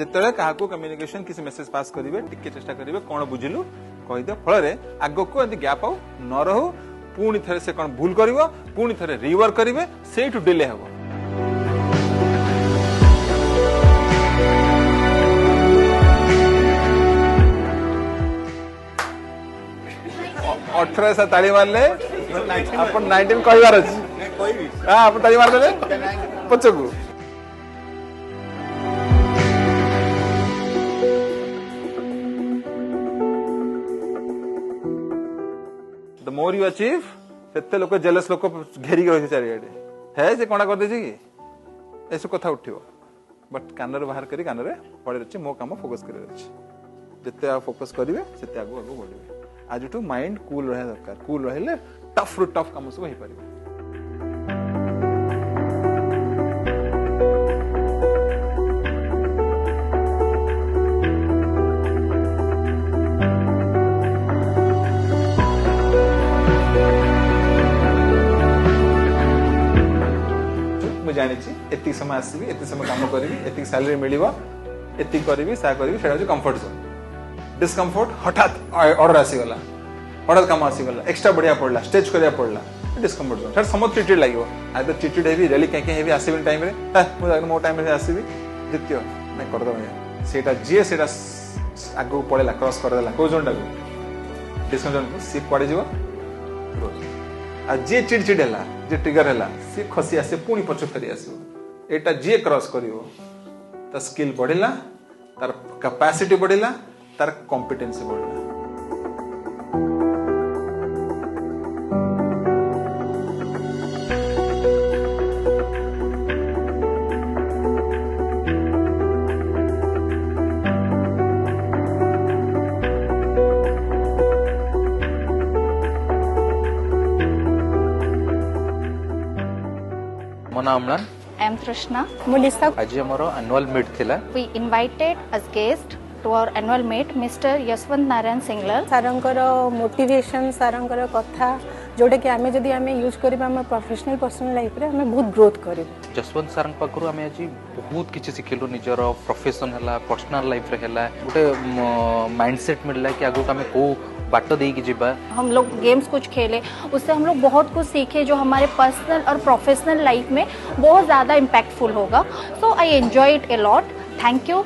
जिते क्या कम्युनिकेशन किसी मेसेज पास करेंगे टिके चेष्टा करेंगे कौन बुझिलु कहीदे फल आग को गैप आउ न रहू पुणी थे से कौन भूल कर पुणी थे रिवर्क करेंगे से डिले हम 18 से ताली मारले अपन 19 कहबार अछि हां अपन ताली मार देले पछकू द मोर यू अचीव सेते लोक जेलस लोक घेरी रही चारियाडे है जे कोना कर दे कि ऐसे कथा उठियो बट कानर बाहर करी कानरे पड़े अछि मो काम फोकस करे अछि जते आ फोकस करिवे सेते आगो आगो बढ़िवे आज टू माइंड कूल रहे दरकार कूल रहिले टफ रु टफ काम सब हो पारिबे मु जानि छी एति समय आसीबी एति समय काम करिवि एति सैलरी मिलिबो एति करिवि सा करिवि सेडा जे कंफर्ट जोन डिस्कम्फर्ट हठात ऑर्डर आसीगला हठात काम आसीगला एक्स्ट्रा बढ़िया पड़ला स्टेज करिया पड़ला डिस्कम्फर्ट जोन फिर समझ चिटिड लागिवो आदर चिटिड हेवी रेली काके हेवी आसीबिन टाइम रे मु मो टाइम रे आसीबी दित्य नै कर दो भैया सेटा जे सेटा आगु पड़ेला क्रॉस कर देला को जोनटा को डिस्कम्फर्ट जोन सी पड़े जीवो रोज आ जे चिड़चिड़ हला जे ट्रिगर हला सी खसी आसे पुणी पछ फेरी आसीबो एटा जे क्रॉस करिवो त स्किल बढ़िला तार कैपेसिटी बढ़िला तार कॉम्पिटेंसी बढ़िला मो नाम अम्लान I am Trishna. मुनिसा आज हमरो एनुअल मीट थिला We invited as guest to our annual meet Mr. Yashwant Narayan Singlar. सारंकर मोटिवेशन सारंकर कथा जोटा कि आमे जदी आमे यूज करबा हम प्रोफेशनल पर्सनल लाइफ रे हमें बहुत ग्रोथ करबे जसवंत सारंग पाखरु आमे आज बहुत किछि सिखिलु निजर प्रोफेशन हला पर्सनल लाइफ रे हला गोटे माइंडसेट मिलला कि आगु आमे को बाट दे की जिबा हम लोग गेम्स कुछ खेले उससे हम लोग बहुत कुछ सीखे जो हमारे पर्सनल और प्रोफेशनल लाइफ में बहुत ज़्यादा इम्पैक्टफुल होगा. So I enjoy it a lot. Thank you.